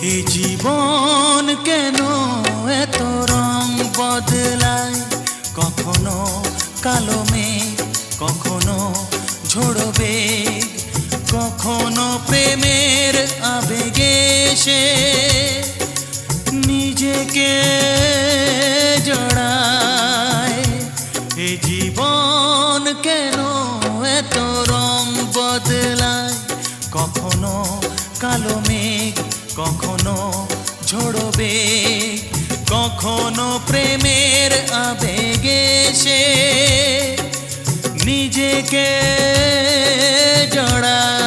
এ জীবন কেন এত রং বদলায়, কখনো কালো মেঘ, কখনো ঝোড়ো বেগ, কখনো প্রেমের আবেগে সে নিজেকে জড়ায়। এ জীবন কেন এত রং বদলায়, কখনো কালো মেঘ, কখনো ঝোড়ো বেগ, কখনো প্রেমের আবেগে সে নিজেকে জড়ায়।